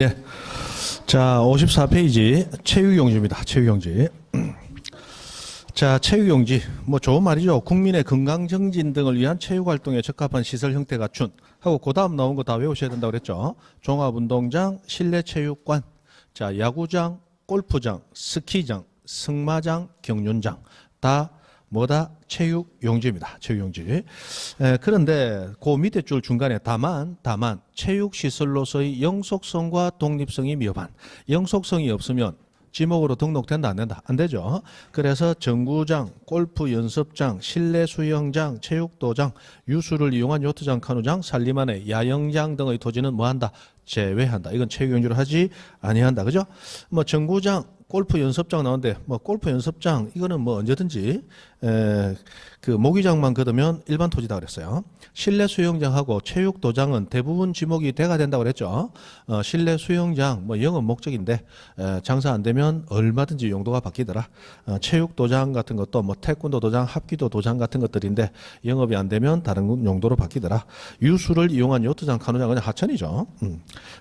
예. 자, 54페이지 체육용지입니다. 체육용지. 자, 체육용지. 뭐 좋은 말이죠. 국민의 건강 정진 등을 위한 체육활동에 적합한 시설 형태 갖춘 하고 그 다음 나온 거 다 외우셔야 된다고 그랬죠. 종합운동장, 실내체육관, 자, 야구장, 골프장, 스키장, 승마장, 경륜장 다 뭐다? 체육용지입니다. 체육용지. 그런데 그 밑에 줄 중간에 다만 체육시설로서의 영속성과 독립성이 미흡한, 영속성이 없으면 지목으로 등록된다 안 된다? 안 되죠. 그래서 정구장, 골프 연습장, 실내 수영장, 체육도장, 유수를 이용한 요트장, 카누장, 산림안의 야영장 등의 토지는 뭐한다? 제외한다. 이건 체육용지로 하지 아니한다. 그죠? 뭐 정구장, 골프 연습장 나오는데 뭐 골프 연습장 이거는 뭐 언제든지 그 모기장만 걷으면 일반 토지다 그랬어요. 실내 수영장하고 체육도장은 대부분 지목이 대가 된다고 그랬죠. 실내 수영장 뭐 영업 목적인데 장사 안 되면 얼마든지 용도가 바뀌더라. 체육도장 같은 것도 뭐 태권도 도장, 합기도 도장 같은 것들인데 영업이 안 되면 다른 용도로 바뀌더라. 유수를 이용한 요트장, 카누장 그냥 하천이죠.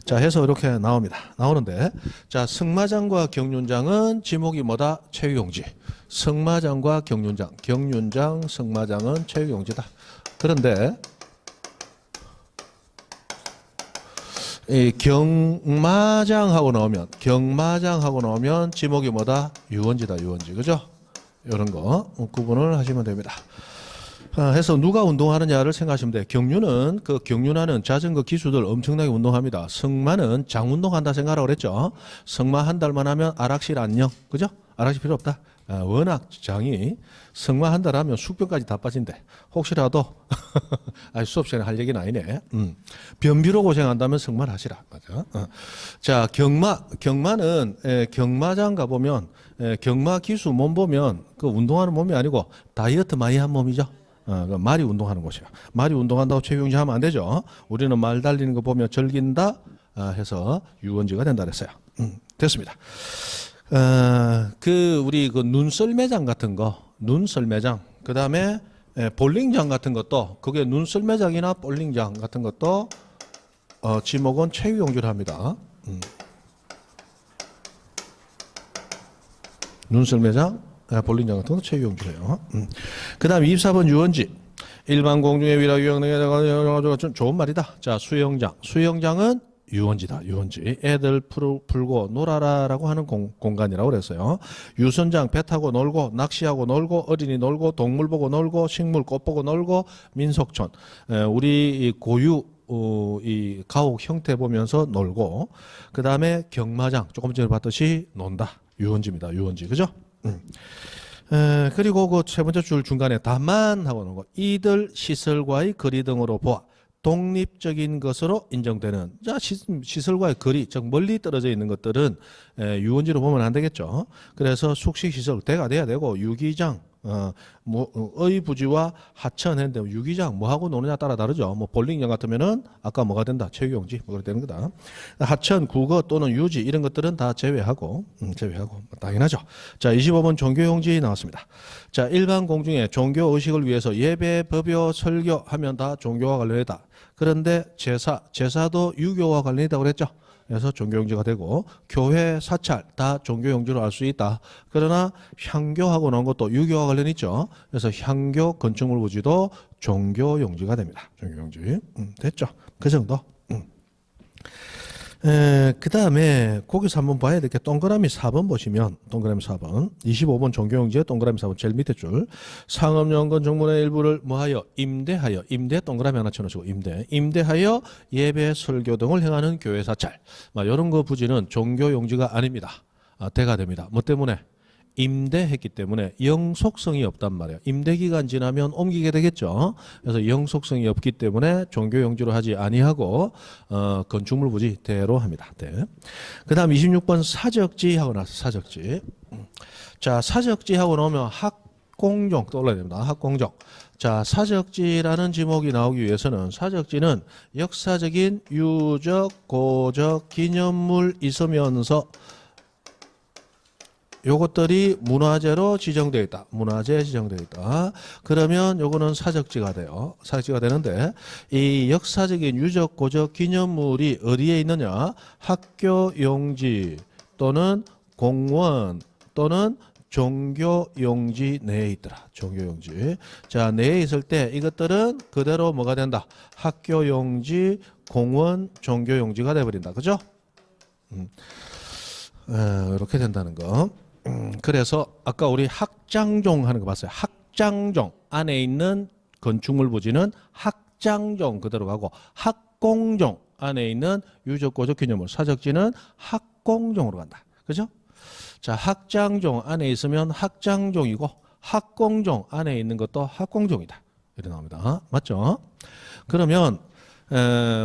자 해서 이렇게 나옵니다. 나오는데 자 승마장과 경륜장은 지목이 뭐다? 체육용지. 승마장과 경륜장, 경륜장, 승마장은 체육용지다. 그런데 이 경마장하고 나오면 지목이 뭐다? 유원지다, 유원지. 그죠? 이런 거 구분을 하시면 됩니다. 해서 누가 운동하느냐를 생각하시면 돼요. 경륜은 그 경륜하는 자전거 기수들 엄청나게 운동합니다. 승마는 장 운동한다 생각하라고 그랬죠. 승마 한 달만 하면 아락실 안녕. 그죠? 아락실 필요 없다. 워낙 장이 승마 한 달 하면 숙변까지 다 빠진대. 혹시라도 수업 시간에 할 얘기는 아니네. 변비로 고생한다면 승마를 하시라. 맞아. 자 경마는 경마장 가보면 경마 기수 몸 보면 그 운동하는 몸이 아니고 다이어트 많이 한 몸이죠. 말이 운동하는 곳이야. 말이 운동한다고 체육용지 하면 안 되죠. 우리는 말 달리는 거 보면 즐긴다 해서 유원지가 된다 그랬어요. 됐습니다. 우리 그 눈썰매장 같은 거, 눈썰매장, 그 다음에 볼링장 같은 것도, 그게 눈썰매장이나 볼링장 같은 것도, 지목은 체육용지를 합니다. 눈썰매장, 볼링장 같은 것도 체육용지예요. 그 다음에 24번 유원지. 일반 공중의 위락 유형 좋은 말이다. 자, 수영장은 유원지다. 유원지. 애들 풀고 놀아라라고 하는 공간이라고 그랬어요. 유선장 배 타고 놀고 낚시하고 놀고 어린이 놀고 동물 보고 놀고 식물 꽃 보고 놀고 민속촌 우리 고유 이 가옥 형태 보면서 놀고 그 다음에 경마장 조금 전에 봤듯이 논다. 유원지입니다. 유원지. 그죠? 그리고 그 세 번째 줄 중간에 다만 하고 놓은 거 이들 시설과의 거리 등으로 보아 독립적인 것으로 인정되는 자 시설과의 거리 즉 멀리 떨어져 있는 것들은 유원지로 보면 안 되겠죠. 그래서 숙식시설 대가 돼야 되고 유기장 의부지와 하천 했는데 유기장 뭐하고 노느냐 따라 다르죠. 뭐 볼링장 같으면은 아까 뭐가 된다? 체육용지 뭐 그렇게 되는 거다. 하천, 국어 또는 유지 이런 것들은 다 제외하고 당연하죠. 자 25번 종교용지 나왔습니다. 자 일반 공중에 종교의식을 위해서 예배, 법요, 설교 하면 다 종교와 관련이다. 그런데 제사도 유교와 관련이다 그랬죠. 그래서 종교용지가 되고 교회, 사찰 다 종교용지로 알 수 있다. 그러나 향교하고 나온 것도 유교와 관련이 있죠. 그래서 향교, 건축물 부지도 종교용지가 됩니다. 종교용지. 됐죠? 그 정도. 그 다음에 거기서 한번 봐야 될 게 동그라미 4번 보시면 동그라미 4번 25번 종교용지의 동그라미 4번 제일 밑에 줄 상업연건 정문의 일부를 뭐하여 임대하여 임대 동그라미 하나 쳐놓으시고 임대하여 예배 설교 등을 행하는 교회 사찰 이런 거 부지는 종교용지가 아닙니다. 대가 됩니다. 뭐 때문에? 임대했기 때문에 영속성이 없단 말이에요. 임대기간 지나면 옮기게 되겠죠. 그래서 영속성이 없기 때문에 종교용지로 하지 아니하고 건축물 부지 대로 합니다. 대. 그 다음 26번 사적지 하고 나서 사적지. 자 사적지 하고 나오면 학공종 떠올라야 됩니다. 학공종. 자 사적지라는 지목이 나오기 위해서는 사적지는 역사적인 유적, 고적, 기념물 있으면서 요것들이 문화재로 지정되어 있다. 문화재에 지정되어 있다. 그러면 요거는 사적지가 돼요. 사적지가 되는데 이 역사적인 유적 고적 기념물이 어디에 있느냐? 학교 용지 또는 공원 또는 종교 용지 내에 있더라. 종교 용지. 자, 내에 있을 때 이것들은 그대로 뭐가 된다? 학교 용지, 공원, 종교 용지가 돼 버린다. 그죠? 이렇게 된다는 거. 그래서 아까 우리 학장종 하는 거 봤어요. 학장종 안에 있는 건축물 부지는 학장종 그대로 가고 학공종 안에 있는 유적고적 기념물 사적지는 학공종으로 간다. 그죠? 자, 학장종 안에 있으면 학장종이고 학공종 안에 있는 것도 학공종이다. 이렇게 나옵니다. 맞죠? 그러면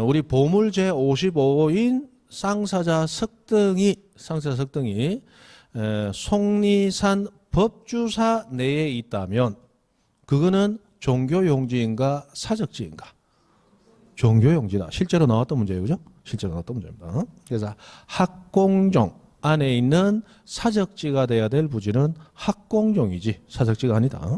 우리 보물 제55인 쌍사자 석등이 속리산 법주사 내에 있다면 그거는 종교용지인가 사적지인가? 종교용지다. 실제로 나왔던 문제예요. 그죠? 실제로 나왔던 문제입니다. 그래서 학공종 안에 있는 사적지가 돼야 될 부지는 학공종이지 사적지가 아니다.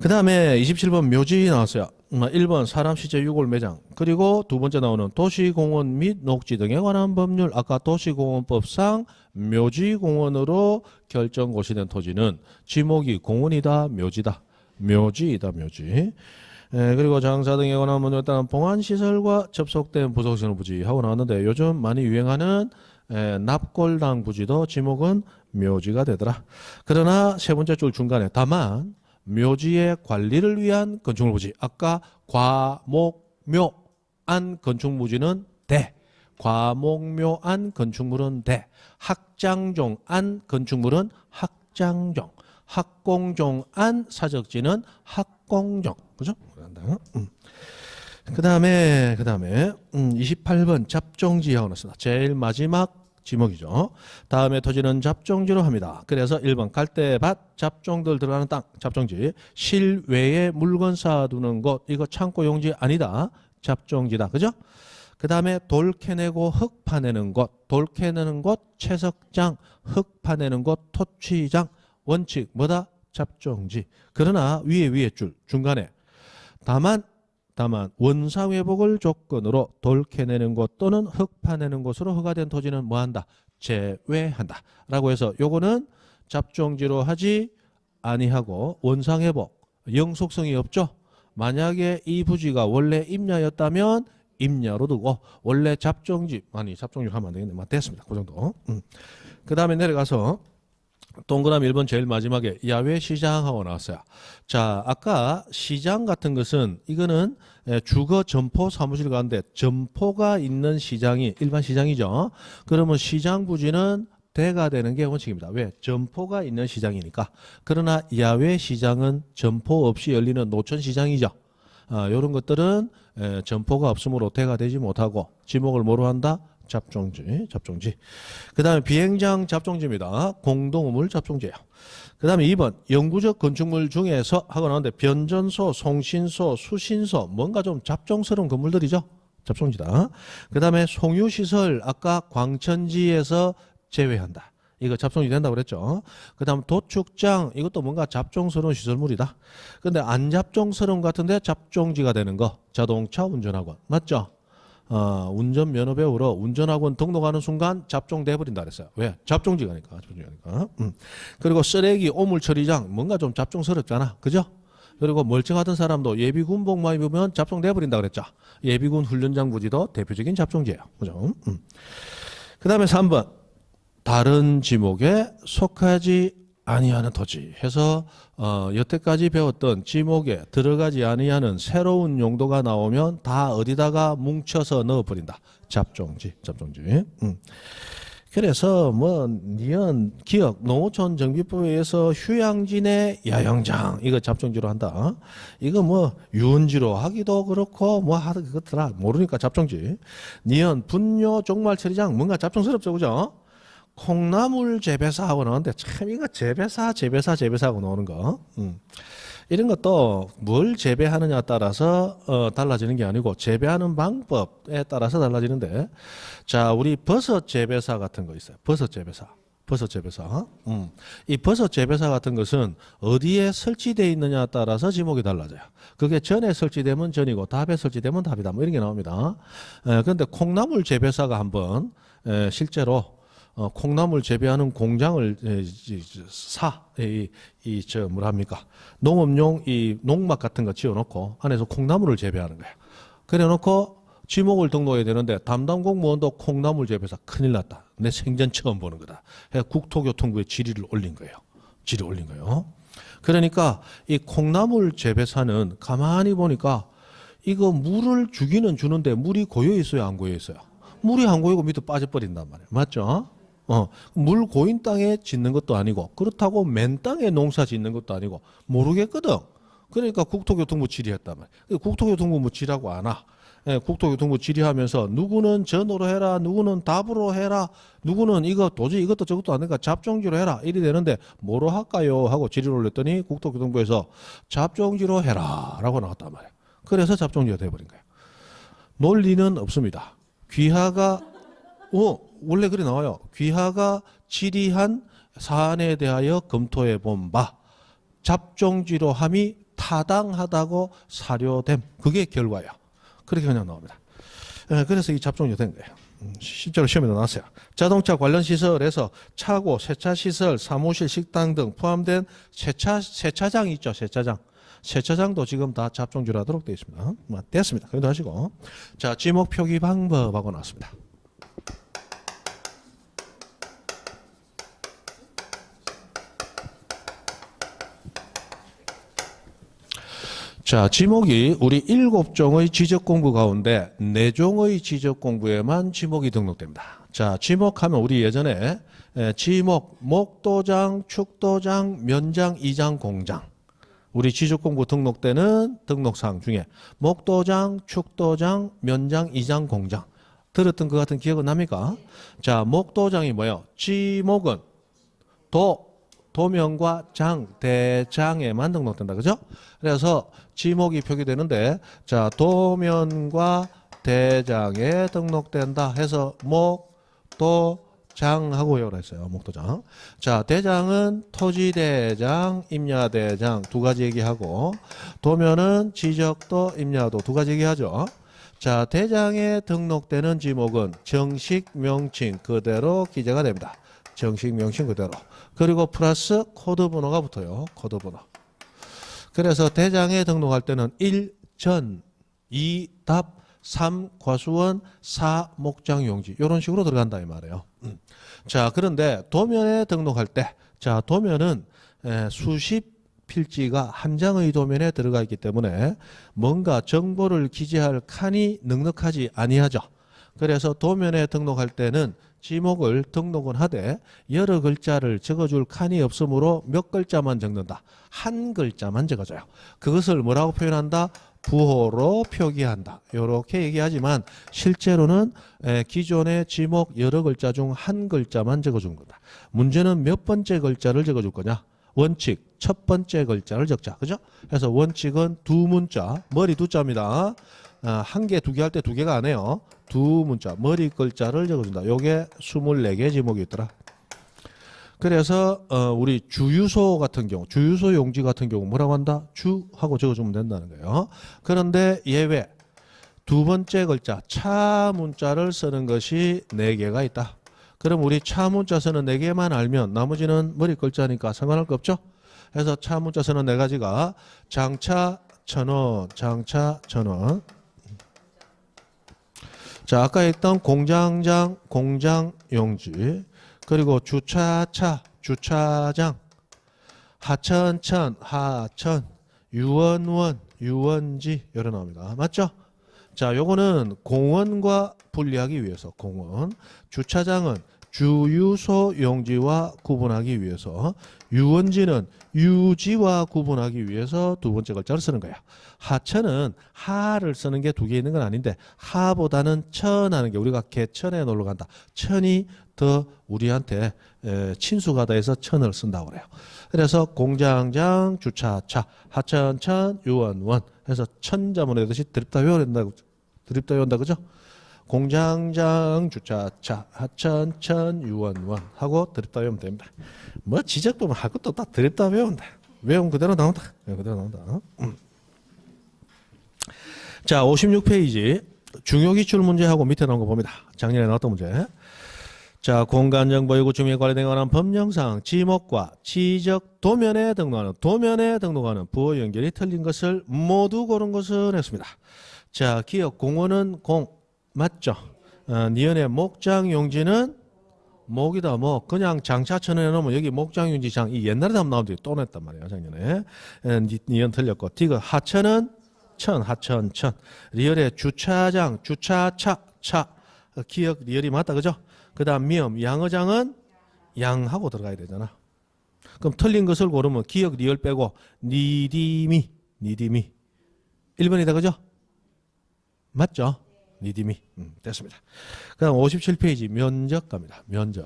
그 다음에 27번 묘지 나왔어요. 1번 사람 시체 유골 매장 그리고 두 번째 나오는 도시공원 및 녹지 등에 관한 법률 아까 도시공원법상 묘지공원으로 결정 고시된 토지는 지목이 공원이다 묘지다 묘지이다 묘지 그리고 장사 등에 관한 법률에 따른 봉안시설과 접속된 부속시설 부지 하고 나왔는데 요즘 많이 유행하는 납골당 부지도 지목은 묘지가 되더라. 그러나 세 번째 줄 중간에 다만 묘지의 관리를 위한 건축물 부지. 아까 과목묘안 건축무지는 대. 과목묘안 건축물은 대. 학장종안 건축물은 학장종. 학공종안 사적지는 학공종. 그죠? 그 다음에 28번 잡종지하고 나왔습니다. 제일 마지막 지목이죠. 다음에 토지는 잡종지로 합니다. 그래서 1번 갈대밭 잡종들 들어가는 땅 잡종지 실외에 물건 쌓아두는 곳 이거 창고 용지 아니다. 잡종지다. 그죠? 그 다음에 돌 캐내고 흙 파내는 곳 돌 캐내는 곳 채석장 흙 파내는 곳 토취장 원칙 뭐다? 잡종지. 그러나 위에 줄 중간에 다만 원상회복을 조건으로 돌 캐내는 곳 또는 흙 파내는 곳으로 허가된 토지는 뭐한다? 제외한다. 라고 해서 요거는 잡종지로 하지 아니하고 원상회복 영속성이 없죠. 만약에 이 부지가 원래 임야였다면 임야로 두고 원래 잡종지 하면 안 되겠네. 됐습니다. 그 정도. 그 다음에 내려가서 동그라미 1번 제일 마지막에 야외 시장하고 나왔어요. 자, 아까 시장 같은 것은 이거는 주거 점포 사무실 가운데 점포가 있는 시장이 일반 시장이죠. 그러면 시장 부지는 대가 되는 게 원칙입니다. 왜? 점포가 있는 시장이니까. 그러나 야외 시장은 점포 없이 열리는 노천 시장이죠. 이런 것들은 점포가 없으므로 대가 되지 못하고 지목을 뭐로 한다? 잡종지. 그 다음에 비행장 잡종지입니다. 공동우물 잡종지예요. 그 다음에 2번 영구적 건축물 중에서 하고 나오는데 변전소, 송신소, 수신소 뭔가 좀 잡종스러운 건물들이죠. 잡종지다. 그 다음에 송유시설 아까 광천지에서 제외한다. 이거 잡종지 된다고 그랬죠. 그 다음 도축장 이것도 뭔가 잡종스러운 시설물이다. 근데 안 잡종스러운 것 같은데 잡종지가 되는 거 자동차 운전학원 맞죠? 운전 면허 배우러 운전학원 등록하는 순간 잡종돼 버린다 그랬어요. 왜? 잡종지가니까. 그리고 쓰레기 오물 처리장 뭔가 좀 잡종스럽잖아. 그죠? 그리고 멀쩡하던 사람도 예비군복 많이 입으면 잡종돼 버린다 그랬죠. 예비군 훈련장 부지도 대표적인 잡종지예요. 그죠? 그 다음에 3번 다른 지목에 속하지 아니하는 토지 해서 여태까지 배웠던 지목에 들어가지 아니하는 새로운 용도가 나오면 다 어디다가 뭉쳐서 넣어버린다. 잡종지. 그래서 니은 기억 농어촌 정비법에 의해서 휴양지내 야영장 이거 잡종지로 한다. 이거 유원지로 하기도 그렇고 하다 그렇더라. 모르니까 잡종지. 니은 분뇨 종말 처리장 뭔가 잡종스럽죠, 그죠? 콩나물 재배사 하고 나오는데 참 이거 재배사 하고 나오는 거 이런 것도 뭘 재배하느냐에 따라서 달라지는 게 아니고 재배하는 방법에 따라서 달라지는데 자 우리 버섯 재배사 같은 거 있어요. 버섯 재배사 버섯 재배사. 이 버섯 재배사 같은 것은 어디에 설치되어 있느냐에 따라서 지목이 달라져요. 그게 전에 설치되면 전이고 답에 설치되면 답이다. 뭐 이런 게 나옵니다. 그런데 콩나물 재배사가 한번 실제로 콩나물 재배하는 공장을 뭐랍니까? 농업용 이 농막 같은 거 지어놓고 안에서 콩나물을 재배하는 거예요. 그래놓고 지목을 등록해야 되는데 담당 공무원도 콩나물 재배사 큰일 났다. 내 생전 처음 보는 거다. 국토교통부에 질의를 올린 거예요. 질의 올린 거예요. 그러니까 이 콩나물 재배사는 가만히 보니까 이거 물을 주는데 물이 고여 있어요, 안 고여 있어요? 물이 안 고이고 밑에 빠져버린단 말이에요. 맞죠? 물 고인 땅에 짓는 것도 아니고 그렇다고 맨 땅에 농사 짓는 것도 아니고 모르겠거든. 그러니까 국토교통부 질의했단 말이에요. 국토교통부 뭐 질의하고 안 와. 국토교통부 질의하면서 누구는 전으로 해라, 누구는 답으로 해라, 누구는 이거 도저히 이것도 저것도 안 되니까 잡종지로 해라 이리 되는데 뭐로 할까요? 하고 질의를 올렸더니 국토교통부에서 잡종지로 해라 라고 나왔단 말이에요. 그래서 잡종지가 돼버린 거예요. 논리는 없습니다. 귀하가 원래 그래 나와요. 귀하가 질의한 사안에 대하여 검토해 본 바 잡종지로 함이 타당하다고 사료됨. 그게 결과예요. 그렇게 그냥 나옵니다. 그래서 이 잡종이 된 거예요. 실제로 시험에도 나왔어요. 자동차 관련 시설에서 차고, 세차 시설, 사무실, 식당 등 포함된 세차장 있죠. 세차장도 지금 다 잡종지로 하도록 되어 있습니다. 됐습니다. 그래도 하시고. 자, 지목 표기 방법하고 나왔습니다. 자, 지목이 우리 7종의 지적공부 가운데 4종의 지적공부에만 지목이 등록됩니다. 자, 지목하면 우리 예전에 지목, 목도장, 축도장, 면장, 이장, 공장. 우리 지적공부 등록되는 등록사항 중에 목도장, 축도장, 면장, 이장, 공장. 들었던 것 같은 기억은 납니까? 자, 목도장이 뭐예요? 지목은 도면과 장, 대장에만 등록된다. 그죠? 그래서 지목이 표기되는데, 자, 도면과 대장에 등록된다 해서 목도장하고 외우라 했어요. 목도장. 자, 대장은 토지대장, 임야대장 두 가지 얘기하고, 도면은 지적도, 임야도 두 가지 얘기하죠. 자, 대장에 등록되는 지목은 정식 명칭 그대로 기재가 됩니다. 정식 명칭 그대로. 그리고 플러스 코드 번호가 붙어요. 코드 번호. 그래서 대장에 등록할 때는 1, 전, 2, 답, 3, 과수원, 4, 목장, 용지 이런 식으로 들어간다 이 말이에요. 자, 그런데 도면에 등록할 때, 자, 도면은 수십 필지가 한 장의 도면에 들어가 있기 때문에 뭔가 정보를 기재할 칸이 넉넉하지 아니하죠. 그래서 도면에 등록할 때는 지목을 등록은 하되 여러 글자를 적어줄 칸이 없으므로 몇 글자만 적는다. 한 글자만 적어줘요. 그것을 뭐라고 표현한다? 부호로 표기한다. 이렇게 얘기하지만 실제로는 기존의 지목 여러 글자 중 한 글자만 적어준 거다. 문제는 몇 번째 글자를 적어줄 거냐? 원칙 첫 번째 글자를 적자. 그죠? 그래서 원칙은 두 문자, 머리 두 자입니다. 한 개, 두 개 할 때 두 개가 안 해요. 두 문자, 머리 글자를 적어준다. 요게 24개 지목이 있더라. 그래서 우리 주유소 같은 경우, 주유소 용지 같은 경우 뭐라고 한다? 주 하고 적어주면 된다는 거예요. 그런데 예외, 두 번째 글자, 차 문자를 쓰는 것이 4개가 있다. 그럼 우리 차 문자 쓰는 4개만 알면 나머지는 머리 글자니까 상관할 거 없죠? 그래서 차 문자 쓰는 4가지가 장차 1,000원, 장차 1,000원. 자, 아까 했던 공장장, 공장용지, 그리고 주차차, 주차장, 하천천, 하천, 유원원, 유원지 이런 나옵니다. 맞죠? 자, 요거는 공원과 분리하기 위해서 공원, 주차장은 주유소 용지와 구분하기 위해서, 유원지는 유지와 구분하기 위해서 두 번째 글자를 쓰는 거야. 하천은 하를 쓰는 게 두 개 있는 건 아닌데 하보다는 천하는 게 우리가 개천에 놀러 간다. 천이 더 우리한테 친숙하다 해서 천을 쓴다고 그래요. 그래서 공장장, 주차차, 하천천, 유원원 해서 천자문에 듯이 드립다 외운다. 드립다 외운다. 그죠? 공장장 주차차 하천천 유원원 하고 드립다 외우면 됩니다. 뭐 지적 보면 할 것도 다 드립다 외운다. 외우면 그대로 나온다. 그대로 나온다. 자, 56페이지 중요 기출 문제하고 밑에 나온 거 봅니다. 작년에 나왔던 문제. 자, 공간정보 주민에 관련된 관한 법령상 지목과 지적 도면에 등록하는 부호 연결이 틀린 것을 모두 고른 것을 했습니다. 자, 기억 공원은 공 맞죠? 니은의 목장 용지는 목이다. 뭐 그냥 장차천에 놓으면 여기 목장 용지 장 이 옛날에 한번 나온 뒤에 또 냈단 말이에요. 작년에 니은 틀렸고 디귿 하천은 천 하천 천 리얼의 주차장 주차차 차 기억 리얼이 맞다 그죠? 그 다음 미음 양어장은 양하고 들어가야 되잖아. 그럼 틀린 것을 고르면 기억 리얼 빼고 니디미 1번이다 그죠? 맞죠? 니디미 됐습니다. 그 다음 57페이지 면적 갑니다. 면적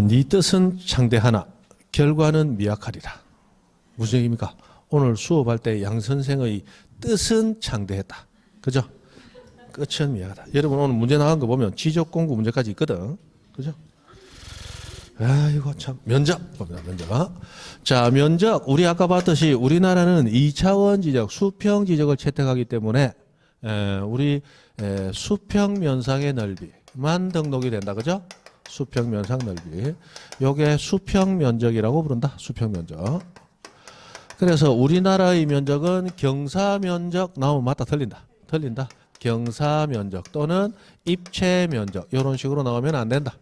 네 뜻은 창대하나 결과는 미약하리라. 무슨 얘기입니까? 오늘 수업할 때 양 선생의 뜻은 창대했다. 그죠? 끝은 미약하다. 여러분 오늘 문제 나간 거 보면 지적 공부 문제까지 있거든. 그죠? 아이고 참 면적 봅니다. 면적. 자, 면적 우리 아까 봤듯이 우리나라는 2차원 지적, 수평 지적을 채택하기 때문에 우리 수평 면상의 넓이만 등록이 된다. 그죠? 수평 면상 넓이. 요게 수평 면적이라고 부른다. 수평 면적. 그래서 우리나라의 면적은 경사 면적 나오면 맞다 틀린다. 경사 면적 또는 입체 면적 이런 식으로 나오면 안 된다.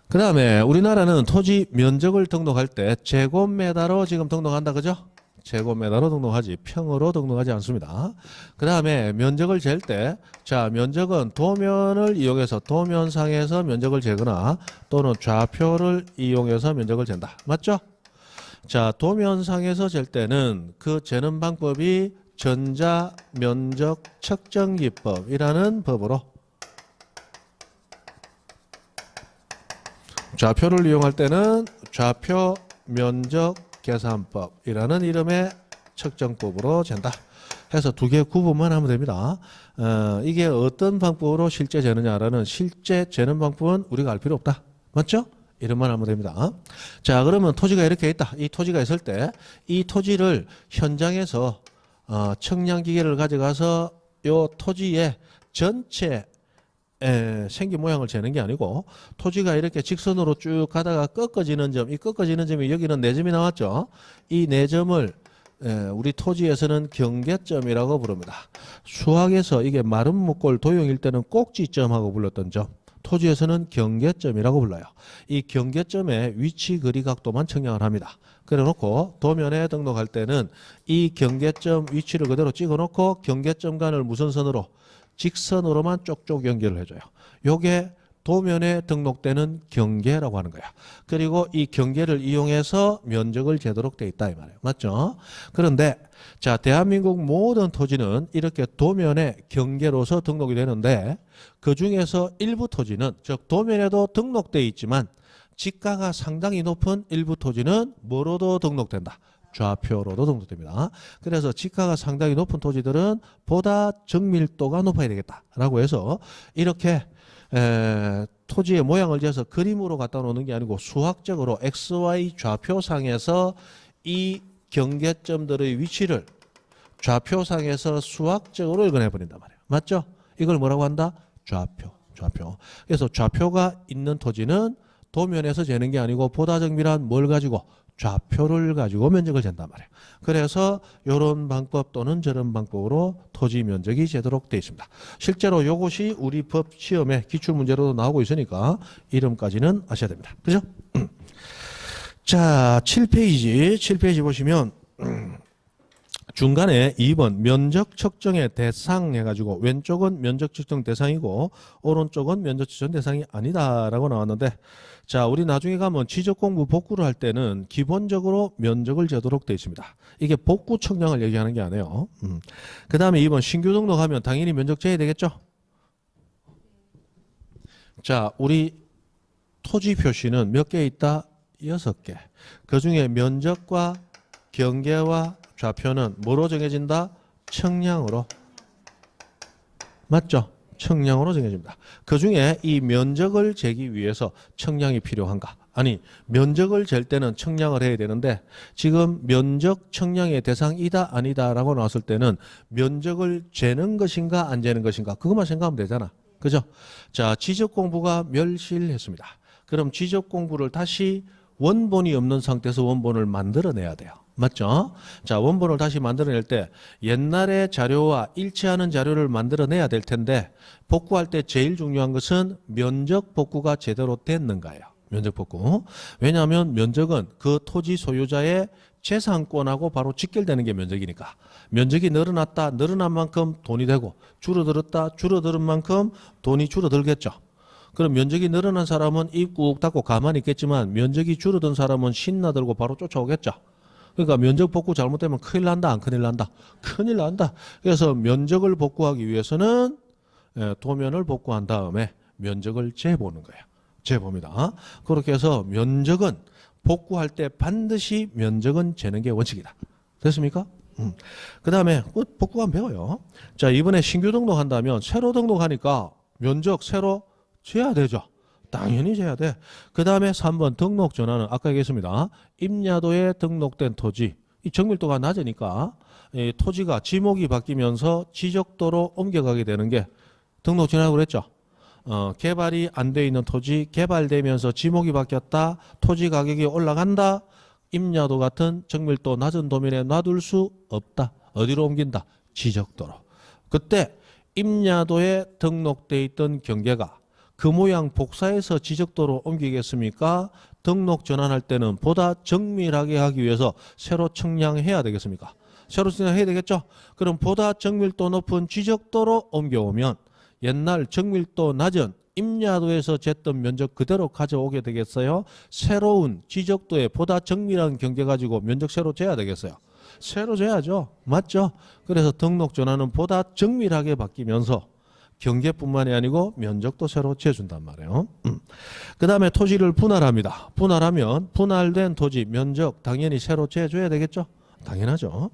그 다음에 우리나라는 토지 면적을 등록할 때 제곱미터로 지금 등록한다. 그죠? 제곱미터로 등록하지 평으로 등록하지 않습니다. 그 다음에 면적을 잴 때 자 면적은 도면을 이용해서 도면상에서 면적을 재거나 또는 좌표를 이용해서 면적을 잰다. 맞죠? 자 도면상에서 잴 때는 그 재는 방법이 전자면적 측정기법이라는 법으로 좌표를 이용할 때는 좌표 면적 계산법이라는 이름의 측정법으로 잰다. 해서 두 개 구분만 하면 됩니다. 이게 어떤 방법으로 실제 재느냐라는 실제 재는 방법은 우리가 알 필요 없다. 맞죠? 이름만 하면 됩니다. 자, 그러면 토지가 이렇게 있다. 이 토지가 있을 때 이 토지를 현장에서 측량기계를 가져가서 요 토지의 전체 생긴 모양을 재는 게 아니고 토지가 이렇게 직선으로 쭉 가다가 꺾어지는 점, 이 꺾어지는 점이 여기는 4점이 나왔죠. 이 4점을 우리 토지에서는 경계점이라고 부릅니다. 수학에서 이게 마름 목골 도형일 때는 꼭지점하고 불렀던 점, 토지에서는 경계점이라고 불러요. 이 경계점의 위치 거리 각도만 측량을 합니다. 그래놓고 도면에 등록할 때는 이 경계점 위치를 그대로 찍어놓고 경계점 간을 무슨 선으로? 직선으로만 쪽쪽 연결을 해줘요. 요게 도면에 등록되는 경계라고 하는 거야. 그리고 이 경계를 이용해서 면적을 재도록 돼 있다 이 말이에요. 맞죠? 그런데 자 대한민국 모든 토지는 이렇게 도면에 경계로서 등록이 되는데 그 중에서 일부 토지는 즉 도면에도 등록돼 있지만 지가가 상당히 높은 일부 토지는 뭐로도 등록된다. 좌표로도 등록됩니다. 그래서 지가가 상당히 높은 토지들은 보다 정밀도가 높아야 되겠다라고 해서 이렇게 토지의 모양을 재서 그림으로 갖다 놓는 게 아니고 수학적으로 XY 좌표상에서 이 경계점들의 위치를 좌표상에서 수학적으로 읽어내 버린단 말이에요. 맞죠? 이걸 뭐라고 한다? 좌표. 그래서 좌표가 있는 토지는 도면에서 재는 게 아니고 보다 정밀한 뭘 가지고? 좌표를 가지고 면적을 잰단 말이에요. 그래서 이런 방법 또는 저런 방법으로 토지 면적이 재도록 되어 있습니다. 실제로 이것이 우리 법 시험에 기출문제로도 나오고 있으니까 이름까지는 아셔야 됩니다. 그죠? 자, 7페이지 보시면 중간에 2번 면적 측정의 대상 해가지고 왼쪽은 면적 측정 대상이고 오른쪽은 면적 측정 대상이 아니다라고 나왔는데 자 우리 나중에 가면 지적 공부 복구를 할 때는 기본적으로 면적을 재도록 되어 있습니다. 이게 복구 측량을 얘기하는 게 아니에요. 그 다음에 2번 신규 등록하면 당연히 면적 재야 되겠죠. 자 우리 토지 표시는 몇 개 있다? 6개. 그중에 면적과 경계와 좌표는 뭐로 정해진다? 청량으로. 맞죠? 청량으로 정해집니다. 그중에 이 면적을 재기 위해서 청량이 필요한가? 아니, 면적을 잴 때는 청량을 해야 되는데 지금 면적 청량의 대상이다 아니다라고 나왔을 때는 면적을 재는 것인가 안 재는 것인가 그것만 생각하면 되잖아. 그죠? 자, 지적 공부가 멸실했습니다. 그럼 지적 공부를 다시 원본이 없는 상태에서 원본을 만들어내야 돼요. 맞죠? 자, 원본을 다시 만들어낼 때 옛날의 자료와 일치하는 자료를 만들어내야 될 텐데 복구할 때 제일 중요한 것은 면적 복구가 제대로 됐는가요? 면적 복구. 왜냐하면 면적은 그 토지 소유자의 재산권하고 바로 직결되는 게 면적이니까. 면적이 늘어났다, 늘어난 만큼 돈이 되고 줄어들었다, 줄어드는 만큼 돈이 줄어들겠죠. 그럼 면적이 늘어난 사람은 입 꾹 닫고 가만히 있겠지만 면적이 줄어든 사람은 신나들고 바로 쫓아오겠죠. 그러니까 면적 복구 잘못되면 큰일 난다, 안 큰일 난다? 큰일 난다. 그래서 면적을 복구하기 위해서는 도면을 복구한 다음에 면적을 재보는 거예요. 재봅니다. 그렇게 해서 면적은 복구할 때 반드시 면적은 재는 게 원칙이다. 됐습니까? 그 다음에 복구하면 배워요. 자, 이번에 신규 등록한다면 새로 등록하니까 면적 새로 재야 되죠. 당연히 재야 돼. 그 다음에 3번 등록 전환은 아까 얘기했습니다. 임야도에 등록된 토지, 이 정밀도가 낮으니까 이 토지가 지목이 바뀌면서 지적도로 옮겨가게 되는 게 등록 전환이라고 그랬죠. 개발이 안 돼 있는 토지 개발되면서 지목이 바뀌었다. 토지 가격이 올라간다. 임야도 같은 정밀도 낮은 도면에 놔둘 수 없다. 어디로 옮긴다? 지적도로. 그때 임야도에 등록돼 있던 경계가 그 모양 복사해서 지적도로 옮기겠습니까? 등록 전환할 때는 보다 정밀하게 하기 위해서 새로 청량해야 되겠습니까? 새로 청량해야 되겠죠? 그럼 보다 정밀도 높은 지적도로 옮겨오면 옛날 정밀도 낮은 임야도에서 쟀던 면적 그대로 가져오게 되겠어요? 새로운 지적도에 보다 정밀한 경계 가지고 면적 새로 재야 되겠어요? 새로 재야죠. 맞죠? 그래서 등록 전환은 보다 정밀하게 바뀌면서 경계뿐만이 아니고 면적도 새로 재준단 말이에요. 그 다음에 토지를 분할합니다. 분할하면 분할된 토지 면적 당연히 새로 재줘야 되겠죠? 당연하죠.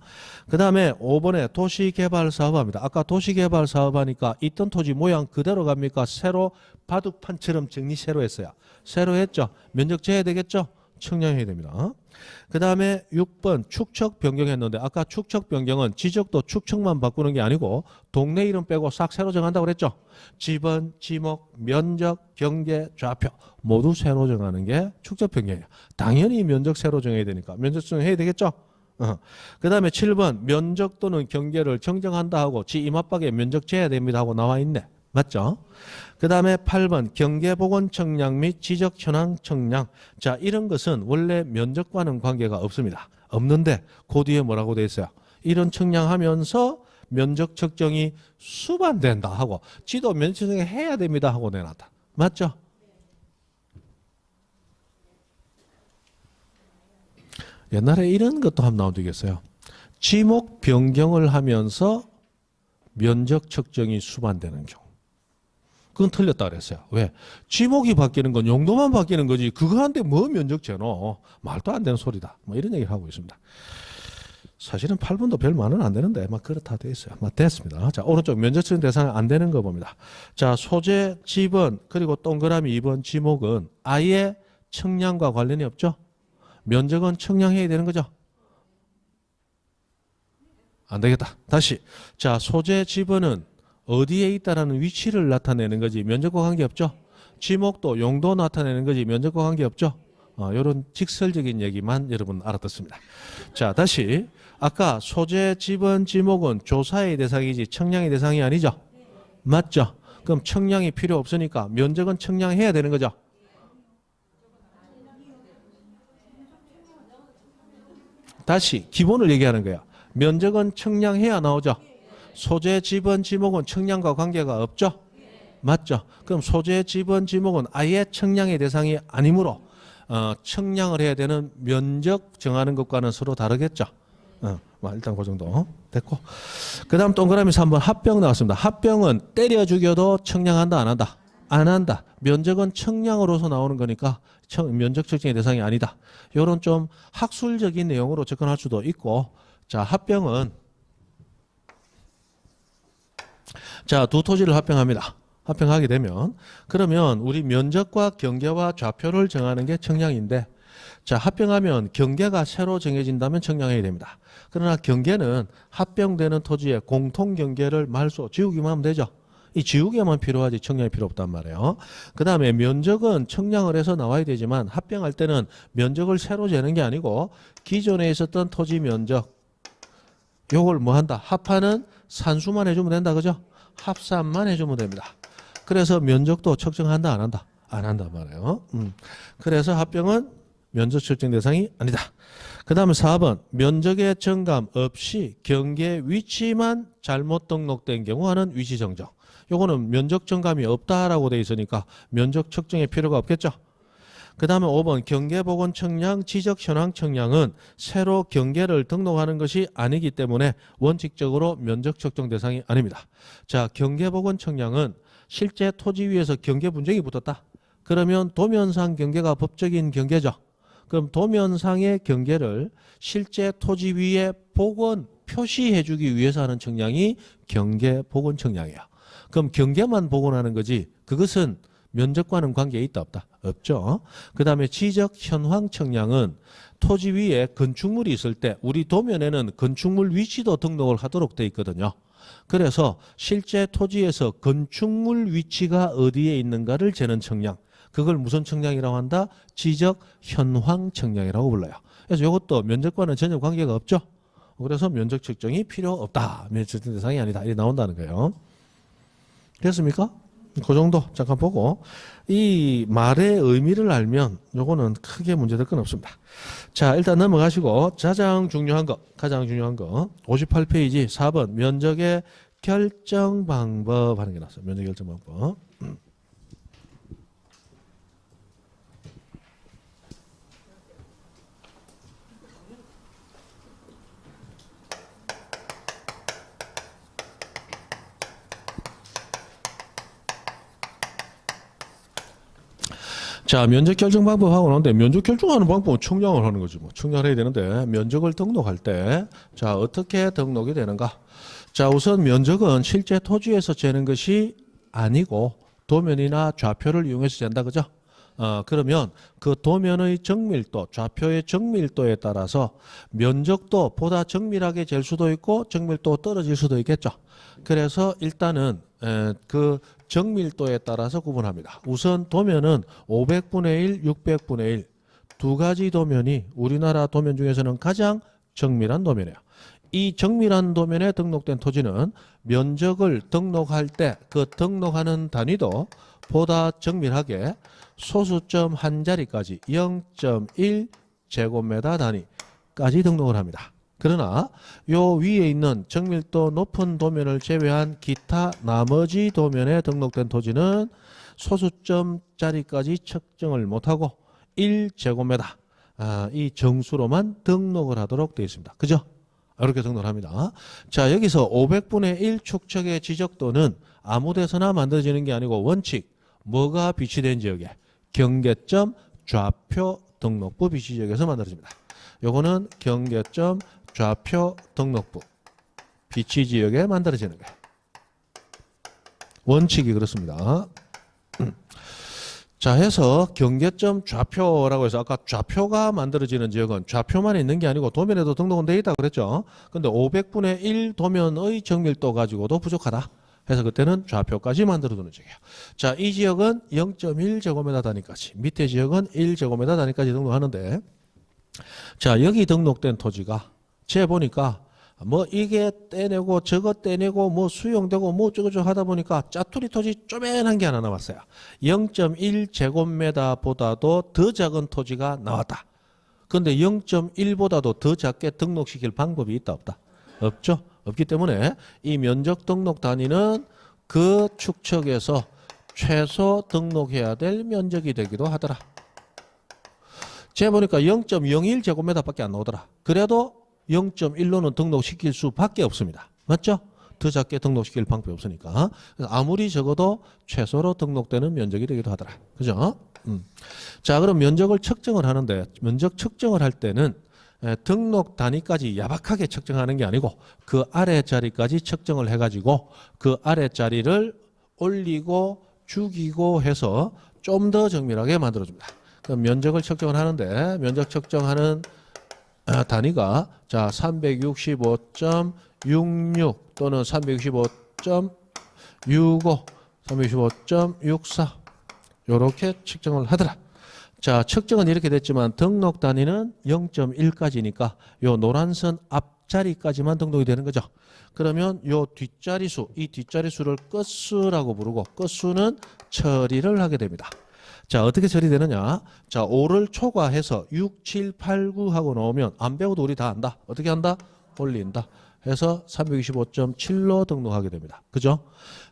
그 다음에 5번에 도시개발 사업합니다. 아까 도시개발 사업하니까 있던 토지 모양 그대로 갑니까? 새로 바둑판처럼 정리 새로 했어요. 새로 했죠. 면적 재야 되겠죠? 청량해야 됩니다. 그 다음에 6번 축척 변경했는데 아까 축척 변경은 지적도 축척만 바꾸는 게 아니고 동네 이름 빼고 싹 새로 정한다고 그랬죠. 지번, 지목, 면적, 경계, 좌표 모두 새로 정하는 게 축척 변경이에요. 당연히 면적 새로 정해야 되니까 면적 정해야 되겠죠. 그 다음에 7번 면적 또는 경계를 정정한다 하고 지 이마박에 면적 재야 됩니다 하고 나와 있네. 맞죠? 그 다음에 8번 경계보건 청량 및 지적 현황 청량. 자, 이런 것은 원래 면적과는 관계가 없습니다. 없는데 그 뒤에 뭐라고 돼 있어요? 이런 청량하면서 면적 측정이 수반된다 하고 지도 면적 측정 해야 됩니다 하고 내놨다. 맞죠? 옛날에 이런 것도 한번 나오겠어요. 지목 변경을 하면서 면적 측정이 수반되는 경우. 그건 틀렸다 그랬어요. 왜? 지목이 바뀌는 건 용도만 바뀌는 거지 그거 한데 뭐 면적 재노? 말도 안 되는 소리다. 뭐 이런 얘기를 하고 있습니다. 사실은 8번도 별만은 안 되는데 막 그렇다 돼 있어요. 막 됐습니다. 자, 오른쪽 면적 측정 대상 안 되는 거 봅니다. 자, 소재, 지번 그리고 동그라미 2번 지목은 아예 청량과 관련이 없죠? 면적은 청량해야 되는 거죠? 안 되겠다. 다시. 자, 소재 지번은 어디에 있다라는 위치를 나타내는 거지 면적과 관계없죠. 지목도 용도 나타내는 거지 면적과 관계없죠. 이런 직설적인 얘기만 여러분 알아듣습니다. 자, 다시 아까 소재, 지번, 지목은 조사의 대상이지 청량의 대상이 아니죠. 맞죠? 그럼 청량이 필요 없으니까 면적은 청량해야 되는 거죠. 다시 기본을 얘기하는 거야. 면적은 청량해야 나오죠. 소재, 지번, 지목은 청량과 관계가 없죠? 맞죠? 그럼 소재, 지번, 지목은 아예 청량의 대상이 아니므로 청량을 해야 되는 면적 정하는 것과는 서로 다르겠죠? 일단 그 정도 됐고. 그 다음 동그라미 3번 합병 나왔습니다. 합병은 때려 죽여도 청량한다 안 한다? 안 한다. 면적은 청량으로서 나오는 거니까 면적 측정의 대상이 아니다. 이런 좀 학술적인 내용으로 접근할 수도 있고, 자, 합병은 자, 두 토지를 합병합니다. 합병하게 되면 그러면 우리 면적과 경계와 좌표를 정하는 게 청량인데, 자, 합병하면 경계가 새로 정해진다면 청량해야 됩니다. 그러나 경계는 합병되는 토지의 공통 경계를 말소 지우기만 하면 되죠. 이 지우개만 필요하지 청량이 필요 없단 말이에요. 그 다음에 면적은 청량을 해서 나와야 되지만 합병할 때는 면적을 새로 재는 게 아니고 기존에 있었던 토지 면적 요걸 뭐 한다? 합하는 산수만 해주면 된다. 그죠? 합산만 해주면 됩니다. 그래서 면적도 측정한다 안 한다? 안 한단 말이에요. 그래서 합병은 면적 측정 대상이 아니다. 그 다음에 4번 면적의 정감 없이 경계 위치만 잘못 등록된 경우 하는 위치 정정. 요거는 면적 정감이 없다라고 돼 있으니까 면적 측정의 필요가 없겠죠. 그 다음에 5번 경계보건 청량 지적 현황 청량은 새로 경계를 등록하는 것이 아니기 때문에 원칙적으로 면적 측정 대상이 아닙니다. 자, 경계보건 청량은 실제 토지 위에서 경계 분쟁이 붙었다. 그러면 도면상 경계가 법적인 경계죠. 그럼 도면상의 경계를 실제 토지 위에 복원 표시해 주기 위해서 하는 청량이 경계복원 청량이에요. 그럼 경계만 복원하는 거지 그것은 면적과는 관계에 있다 없다? 없죠. 그 다음에 지적 현황 청량은 토지 위에 건축물이 있을 때 우리 도면에는 건축물 위치도 등록을 하도록 돼 있거든요. 그래서 실제 토지에서 건축물 위치가 어디에 있는가를 재는 청량. 그걸 무슨 청량이라고 한다? 지적 현황 청량이라고 불러요. 그래서 이것도 면적과는 전혀 관계가 없죠. 그래서 면적 측정이 필요 없다. 면적 측정 대상이 아니다. 이렇게 나온다는 거예요. 됐습니까? 그 정도 잠깐 보고 이 말의 의미를 알면 요거는 크게 문제될 건 없습니다. 자, 일단 넘어가시고 가장 중요한 거 58페이지 4번 면적의 결정 방법 하는 게 나왔어요. 면적 결정 방법. 자, 면적 결정 방법하고 나오는데 면적 결정하는 방법은 청량을 하는 거지 뭐. 청량을 해야 되는데 면적을 등록할 때 자, 어떻게 등록이 되는가? 자, 우선 면적은 실제 토지에서 재는 것이 아니고 도면이나 좌표를 이용해서 잰다. 그죠? 그러면 그 도면의 정밀도, 좌표의 정밀도에 따라서 면적도 보다 정밀하게 잴 수도 있고 정밀도 떨어질 수도 있겠죠. 그래서 일단은 그 정밀도에 따라서 구분합니다. 우선 도면은 500분의 1, 600분의 1 두 가지 도면이 우리나라 도면 중에서는 가장 정밀한 도면이에요. 이 정밀한 도면에 등록된 토지는 면적을 등록할 때 그 등록하는 단위도 보다 정밀하게 소수점 한 자리까지 0.1 제곱미터 단위까지 등록을 합니다. 그러나 요 위에 있는 정밀도 높은 도면을 제외한 기타 나머지 도면에 등록된 토지는 소수점짜리까지 측정을 못하고 1제곱미터 이 정수로만 등록을 하도록 되어 있습니다. 그죠? 이렇게 등록을 합니다. 자, 여기서 500분의 1 축척의 지적도는 아무 데서나 만들어지는 게 아니고 원칙 뭐가 비치된 지역에 경계점 좌표 등록부 비치 지역에서 만들어집니다. 요거는 경계점 좌표 등록부 비치 지역에 만들어지는 거예요. 원칙이 그렇습니다. 자, 해서 경계점 좌표라고 해서 아까 좌표가 만들어지는 지역은 좌표만 있는 게 아니고 도면에도 등록은 되어 있다 그랬죠. 근데 500분의 1 도면의 정밀도 가지고도 부족하다. 해서 그때는 좌표까지 만들어두는 지역이에요. 자, 이 지역은 0.1 제곱미터 단위까지, 밑에 지역은 1 제곱미터 단위까지 등록하는데, 자, 여기 등록된 토지가 재 보니까 뭐 이게 떼내고 저거 떼내고 뭐 수용되고 뭐 어쩌고저쩌고 하다 보니까 짜투리 토지 쪼맨한 게 하나 나왔어요. 0.1 제곱미터보다도 더 작은 토지가 나왔다. 그런데 0.1보다도 더 작게 등록시킬 방법이 있다 없다? 없죠. 없기 때문에 이 면적 등록 단위는 그 축척에서 최소 등록해야 될 면적이 되기도 하더라. 제가 보니까 0.01 제곱미터밖에 안 나오더라. 그래도 0.1로는 등록시킬 수밖에 없습니다. 맞죠? 더 작게 등록시킬 방법이 없으니까. 그래서 아무리 적어도 최소로 등록되는 면적이 되기도 하더라. 그죠? 자, 그럼 면적을 측정을 하는데 면적 측정을 할 때는 등록 단위까지 야박하게 측정하는 게 아니고 그 아래 자리까지 측정을 해가지고 그 아래 자리를 올리고 죽이고 해서 좀 더 정밀하게 만들어줍니다. 그럼 면적을 측정을 하는데 면적 측정하는 단위가 자 365.66 또는 365.65, 365.64 이렇게 측정을 하더라. 자, 측정은 이렇게 됐지만 등록 단위는 0.1까지니까 요 노란선 앞자리까지만 등록이 되는 거죠. 그러면 요 뒷자리수, 이 뒷자리수를 끝수라고 부르고 끝수는 처리를 하게 됩니다. 자, 어떻게 처리되느냐? 자, 5를 초과해서 6, 7, 8, 9 하고 나오면 안 배워도 우리 다 안다. 어떻게 한다? 올린다. 해서 325.7로 등록하게 됩니다. 그죠?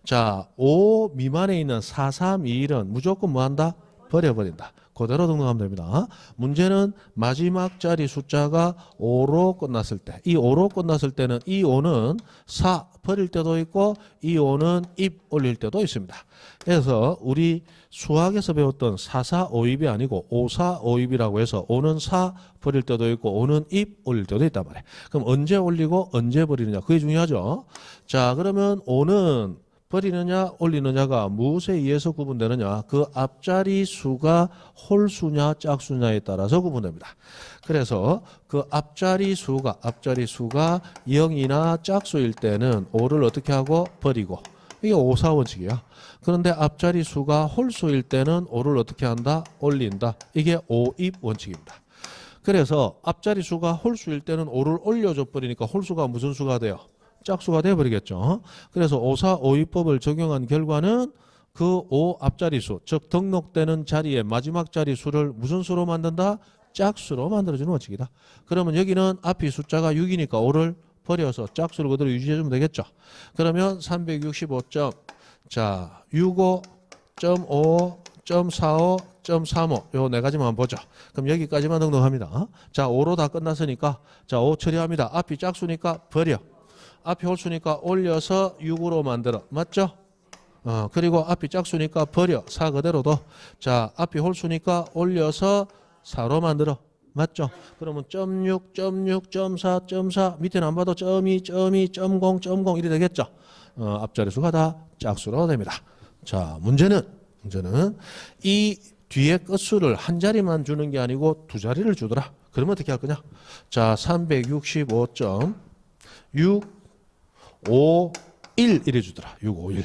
자, 5 미만에 있는 4, 3, 2, 1은 무조건 뭐 한다? 버려버린다. 그대로 등록하면 됩니다. 문제는 마지막 자리 숫자가 5로 끝났을 때, 이 5로 끝났을 때는 이 5는 4 버릴 때도 있고 이 5는 입 올릴 때도 있습니다. 그래서 우리 수학에서 배웠던 4, 4, 5입이 아니고 5, 4, 5입이라고 해서 5는 4 버릴 때도 있고 5는 입 올릴 때도 있단 말이에요. 그럼 언제 올리고 언제 버리느냐, 그게 중요하죠. 자, 그러면 5는 버리느냐 올리느냐가 무엇에 의해서 구분되느냐, 그 앞자리 수가 홀수냐 짝수냐에 따라서 구분됩니다. 그래서 그 앞자리 수가 0이나 짝수일 때는 5를 어떻게 하고 버리고, 이게 5, 4 원칙이야. 그런데 앞자리 수가 홀수일 때는 5를 어떻게 한다? 올린다. 이게 5입 원칙입니다. 그래서 앞자리 수가 홀수일 때는 5를 올려줘 버리니까 홀수가 무슨 수가 돼요? 짝수가 되어버리겠죠. 그래서 5, 4, 5입법을 적용한 결과는 그 5 앞자리 수, 즉 등록되는 자리의 마지막 자리 수를 무슨 수로 만든다? 짝수로 만들어주는 원칙이다. 그러면 여기는 앞이 숫자가 6이니까 5를 버려서 짝수를 그대로 유지해주면 되겠죠. 그러면 365. 자, 65.5.45.35 요 네 가지만 보죠. 그럼 여기까지만 등록합니다. 자, 5로 다 끝났으니까 자, 5 처리합니다. 앞이 짝수니까 버려. 앞이 홀수니까 올려서 6으로 만들어. 맞죠? 그리고 앞이 짝수니까 버려. 4 그대로도. 자, 앞이 홀수니까 올려서 4로 만들어. 맞죠? 그러면 .6, .6, .4 밑에는 안 봐도 .2, .0 이래 되겠죠? 앞자리 수가 다 짝수로 됩니다. 자, 문제는 이 뒤에 끝수를 한 자리만 주는 게 아니고 두 자리를 주더라. 그러면 어떻게 할 거냐? 자, 365.6 5, 1 이래 주더라. 6, 5, 1.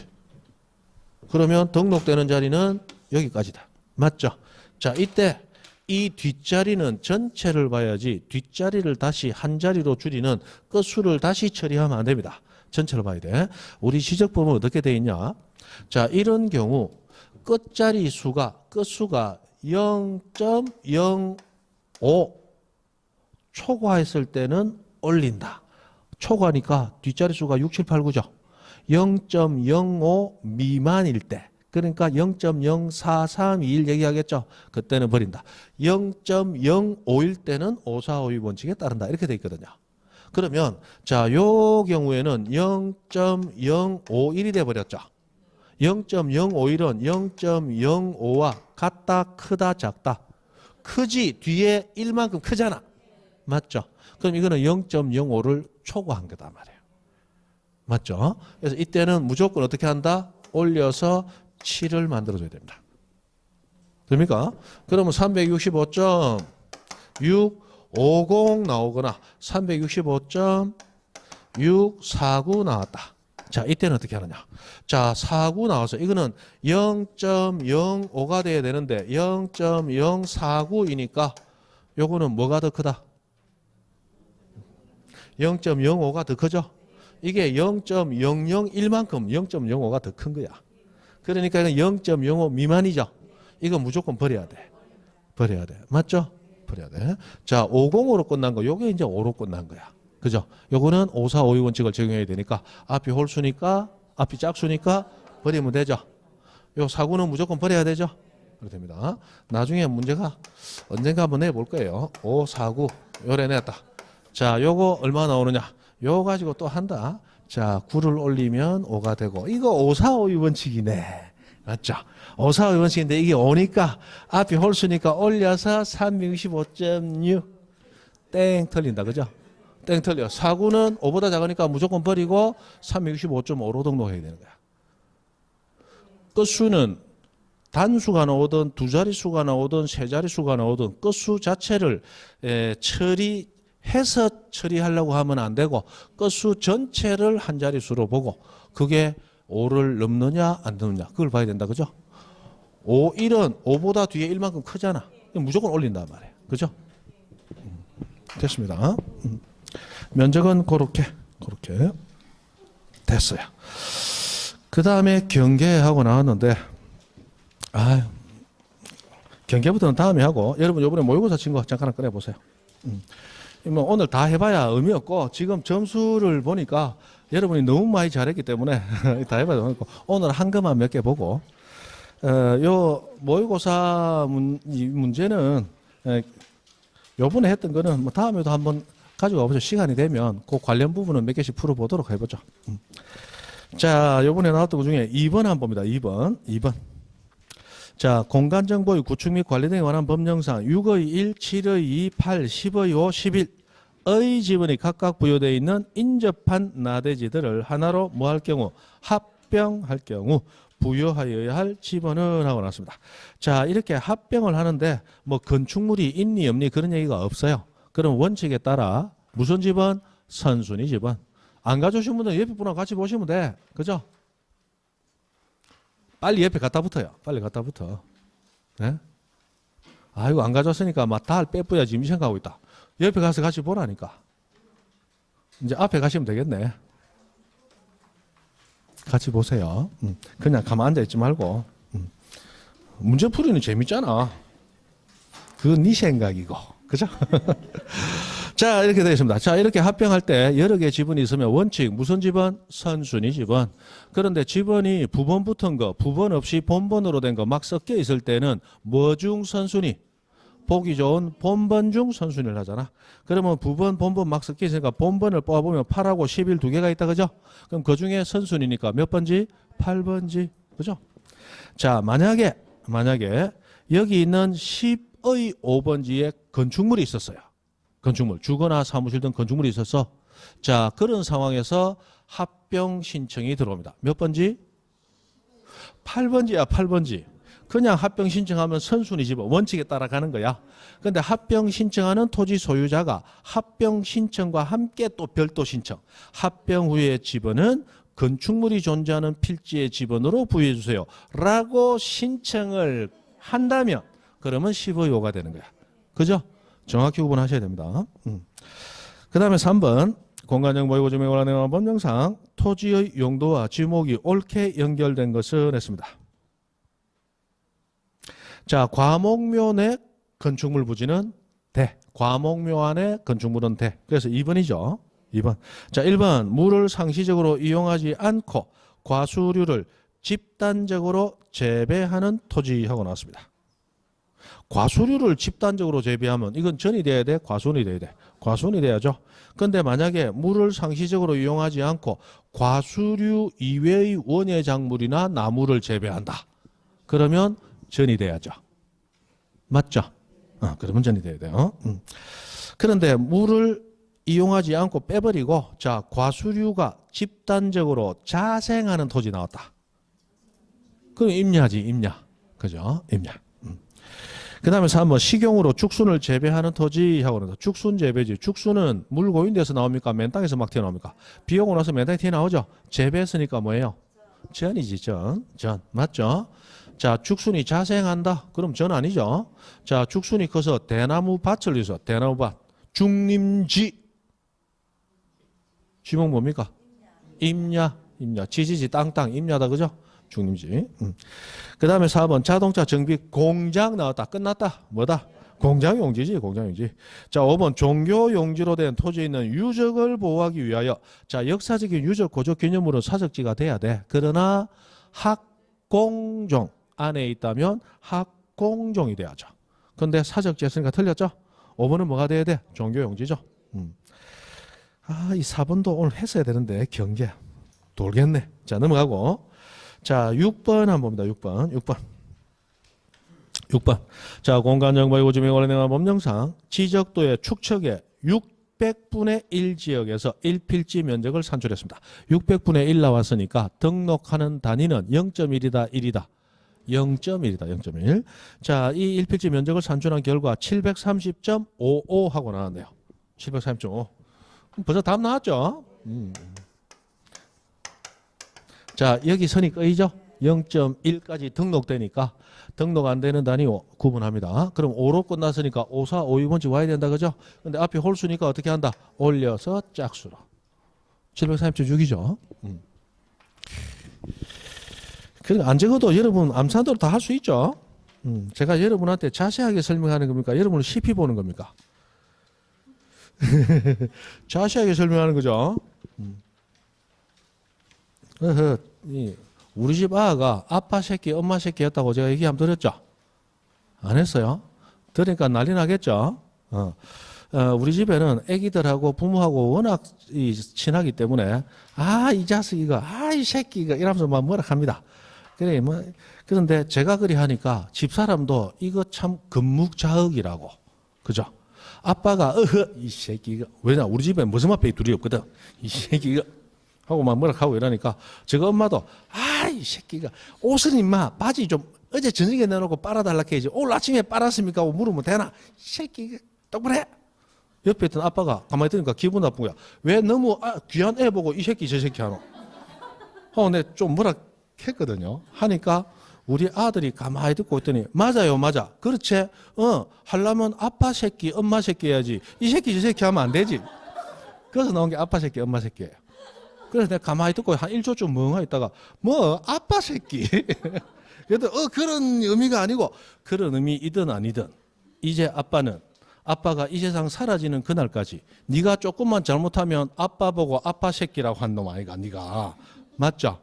그러면 등록되는 자리는 여기까지다. 맞죠? 자, 이때 이 뒷자리는 전체를 봐야지 뒷자리를 다시 한 자리로 줄이는 끝수를 다시 처리하면 안 됩니다. 전체를 봐야 돼. 우리 시적법은 어떻게 돼 있냐? 자, 이런 경우 끝자리 수가 끝수가 0.05 초과했을 때는 올린다. 초과니까 뒷자리 수가 6, 7, 8, 9죠. 0.05 미만일 때, 그러니까 0.04321 얘기하겠죠. 그때는 버린다. 0.05일 때는 5, 4, 5, 2 원칙에 따른다. 이렇게 돼 있거든요. 그러면 자, 요 경우에는 0.051이 돼 버렸죠. 0.051은 0.05와 같다, 크다, 작다. 크지 뒤에 1만큼 크잖아. 맞죠? 그럼 이거는 0.05를 초과한 거다 말이에요. 맞죠? 그래서 이때는 무조건 어떻게 한다? 올려서 7을 만들어줘야 됩니다. 됩니까? 그러면 365.650 나오거나 365.649 나왔다. 자, 이때는 어떻게 하느냐? 자, 49 나와서 이거는 0.05가 돼야 되는데 0.049이니까 요거는 뭐가 더 크다? 0.05가 더 크죠? 이게 0.001만큼 0.05가 더 큰 거야. 그러니까 이건 0.05 미만이죠? 이거 무조건 버려야 돼. 버려야 돼. 맞죠? 버려야 돼. 자, 50으로 끝난 거, 요게 이제 5로 끝난 거야. 그죠? 요거는 5, 4, 5, 2 원칙을 적용해야 되니까 앞이 홀수니까, 앞이 짝수니까 버리면 되죠? 요 4구는 무조건 버려야 되죠? 그렇게 됩니다. 나중에 문제가 언젠가 한번 내볼 거예요. 5, 4, 9. 요래 냈다. 자, 요거 얼마 나오느냐? 요거 가지고 또 한다. 자, 9를 올리면 5가 되고, 이거 5, 4, 5, 2 원칙이네. 맞죠? 5, 4, 5번씩인데 이게 5니까 앞이 홀수니까 올려서 365.6 땡 틀린다. 그죠? 땡 틀려. 4구는 5보다 작으니까 무조건 버리고 365.5로 등록해야 되는 거야. 끝수는 단수가 나오든 두 자릿수가 나오든 세 자릿수가 나오든 끝수 자체를 처리해서 처리하려고 하면 안 되고 끝수 전체를 한 자릿수로 보고 그게 5를 넘느냐 안 넘느냐 그걸 봐야 된다. 그죠? 5, 1은 5보다 뒤에 1만큼 크잖아. 무조건 올린단 말이에요. 그죠? 됐습니다. 면적은 그렇게 됐어요. 그 다음에 경계하고 나왔는데 경계부터는 다음에 하고 여러분 이번에 모의고사 친 거 잠깐 꺼내보세요. 뭐 오늘 다 해봐야 의미 없고 지금 점수를 보니까 여러분이 너무 많이 잘했기 때문에 다 해봐야 되고 오늘 한 것만 몇 개 보고 요 모의고사 문제는 요번에 했던 거는 뭐 다음에도 한번 가지고 와보죠. 시간이 되면 그 관련 부분은 몇 개씩 풀어보도록 해보죠. 자, 요번에 나왔던 것 중에 2번 한번 봅니다. 2번. 자, 공간정보의 구축 및 관리 등에 관한 법령상 6의 1, 7의 2, 8, 10의 5, 11의 지분이 각각 부여되어 있는 인접한 나대지들을 하나로 뭐 할 경우 합병할 경우 부여하여야 할 지분은 하고 나왔습니다. 자, 이렇게 합병을 하는데 뭐 건축물이 있니 없니 그런 얘기가 없어요. 그럼 원칙에 따라 무슨 지분? 선순위 지분. 안 가져오신 분들은 옆에 분하고 같이 보시면 돼. 그죠? 빨리 옆에 갖다 붙어요. 빨리 갖다 붙어. 네? 아이고, 안 가져왔으니까 막 다 빼뿌야 지금 생각하고 있다. 옆에 가서 같이 보라니까. 이제 앞에 가시면 되겠네. 같이 보세요. 그냥 가만 앉아있지 말고. 문제 풀이는 재밌잖아. 그건 네 생각이고. 그죠? 자, 이렇게 되겠습니다. 자, 이렇게 합병할 때 여러 개의 지분이 있으면 원칙, 무슨 지분? 선순위 지분. 그런데 지분이 부분 붙은 거, 부분 없이 본번으로 된 거 막 섞여 있을 때는 뭐 중 선순위? 보기 좋은 본번 중 선순위를 하잖아. 그러면 부분, 본번 막 섞여 있으니까 본번을 뽑아보면 8하고 11 두 개가 있다. 그죠? 그럼 그 중에 선순위니까 몇 번지? 8번지. 그죠? 자, 만약에 여기 있는 10의 5번지에 건축물이 있었어요. 건축물, 주거나 사무실 등 건축물이 있어서 자, 그런 상황에서 합병 신청이 들어옵니다. 몇 번지? 8번지야, 8번지. 그냥 합병 신청하면 선순위 지분 원칙에 따라가는 거야. 그런데 합병 신청하는 토지 소유자가 합병 신청과 함께 또 별도 신청. 합병 후의 지분은 건축물이 존재하는 필지의 지분으로 부여해 주세요. 라고 신청을 한다면 그러면 10의 5가 되는 거야. 그죠? 정확히 구분하셔야 됩니다. 그 다음에 3번 공간정보의고점에 관한 법령상 토지의 용도와 지목이 옳게 연결된 것은 했습니다. 자, 과목묘 내 건축물 부지는 대. 과목묘 안에 건축물은 대. 그래서 2번이죠. 2번. 자, 1번 물을 상시적으로 이용하지 않고 과수류를 집단적으로 재배하는 토지하고 나왔습니다. 과수류를 집단적으로 재배하면 이건 전이 돼야 돼? 과순이 돼야 돼? 과순이 돼야죠. 그런데 만약에 물을 상시적으로 이용하지 않고 과수류 이외의 원예 작물이나 나무를 재배한다. 그러면 전이 돼야죠. 맞죠? 그러면 전이 돼야 돼요. 그런데 물을 이용하지 않고 빼버리고 자, 과수류가 집단적으로 자생하는 토지 나왔다. 그럼 임야지, 임야. 그죠? 임야. 그 다음에 3번 식용으로 죽순을 재배하는 토지하고는 죽순 재배지. 죽순은 물 고인 데서 나옵니까? 맨 땅에서 막 튀어나옵니까? 비 오고 나서 맨 땅에 튀어나오죠? 재배했으니까 뭐예요? 전이지, 전. 맞죠? 자, 죽순이 자생한다? 그럼 전 아니죠? 자, 죽순이 커서 대나무 밭을 위해서 대나무 밭. 중림지. 지목 뭡니까? 임야. 지지지 땅 임야다. 그죠? 중림지. 그 다음에 4번 자동차 정비 공장 나왔다. 끝났다. 뭐다? 공장용지지. 공장용지. 자, 5번 종교용지로 된 토지에 있는 유적을 보호하기 위하여 자, 역사적인 유적 고적 기념물은 사적지가 돼야 돼. 그러나 학공종 안에 있다면 학공종이 돼야죠. 근데 사적지 했으니까 틀렸죠? 5번은 뭐가 돼야 돼? 종교용지죠. 이 4번도 오늘 했어야 되는데 경계 돌겠네. 자, 넘어가고 자, 6번 한번 봅니다. 6번. 자, 공간정보의 우주명에 관련된 법령상 지적도의 축척에 600분의 1 지역에서 1필지 면적을 산출했습니다. 600분의 1 나왔으니까 등록하는 단위는 0.1이다, 1이다. 0.1이다, 0.1. 자, 이 1필지 면적을 산출한 결과 730.55 하고 나왔네요. 730.5. 벌써 답 나왔죠? 자, 여기 선이 꺼이죠? 0.1까지 등록되니까 등록 안 되는 단위 구분합니다. 그럼 5로 끝났으니까 5, 4, 5, 2번째 와야 된다, 그죠? 근데 앞에 홀수니까 어떻게 한다? 올려서 짝수로. 730.6이죠. 그러니까 안 적어도 여러분 암산도로 다 할 수 있죠. 제가 여러분한테 자세하게 설명하는 겁니까? 여러분을 쉽이 보는 겁니까? 자세하게 설명하는 거죠. 우리 집 아가 아빠 새끼, 엄마 새끼였다고 제가 얘기 한번 드렸죠? 안 했어요? 들으니까 난리 나겠죠? 우리 집에는 애기들하고 부모하고 워낙 친하기 때문에 이 자식이가, 이 새끼가 이러면서 막 뭐라 합니다. 그래, 그런데 제가 그리 하니까 집사람도 이거 참 금묵자흑이라고. 그죠? 아빠가, 이 새끼가, 왜냐, 우리 집에 무슨 앞에 둘이 없거든. 이 새끼가. 하고 막 뭐라 하고 이러니까 저거 엄마도 이 새끼가 옷은 임마 바지 좀 어제 저녁에 내놓고 빨아달라 해야지 오늘 아침에 빨았습니까 하고 물으면 되나? 이 새끼가 똑바로 해. 옆에 있던 아빠가 가만히 들으니까 기분 나쁜 거야. 왜 너무 귀한 애 보고 이 새끼 저 새끼 하노? 하고 내가 좀 뭐라 했거든요. 하니까 우리 아들이 가만히 듣고 있더니 맞아요, 맞아. 그렇지. 하려면 아빠 새끼, 엄마 새끼 해야지. 이 새끼 저 새끼 하면 안 되지. 그래서 나온 게 아빠 새끼, 엄마 새끼예요. 그래서 내가 가만히 듣고 한 1초쯤 멍하니 있다가 아빠 새끼. 그래도 그런 의미가 아니고 그런 의미이든 아니든 이제 아빠가 이 세상 사라지는 그날까지 네가 조금만 잘못하면 아빠 보고 아빠 새끼라고 한 놈 아이가 네가. 맞죠?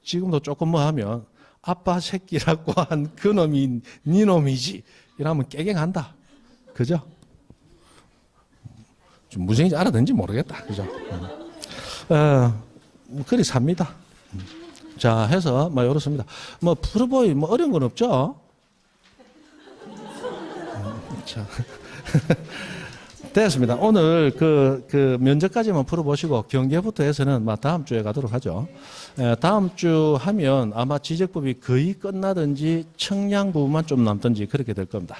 지금도 조금 뭐 하면 아빠 새끼라고 한 그 놈이 네 놈이지 이러면 깨갱한다. 그죠? 좀 무슨 얘기인지 알아듣는지 모르겠다. 그죠? 그리 삽니다. 자, 해서 이렇습니다. 풀어보이 어려운 건 없죠? 자. 됐습니다. 오늘 그 면접까지만 풀어보시고 경계부터 해서는 다음 주에 가도록 하죠. 다음 주 하면 아마 지적법이 거의 끝나든지 청량 부분만 좀 남든지 그렇게 될 겁니다.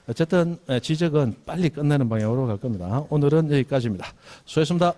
어쨌든 지적은 빨리 끝내는 방향으로 갈 겁니다. 오늘은 여기까지입니다. 수고했습니다.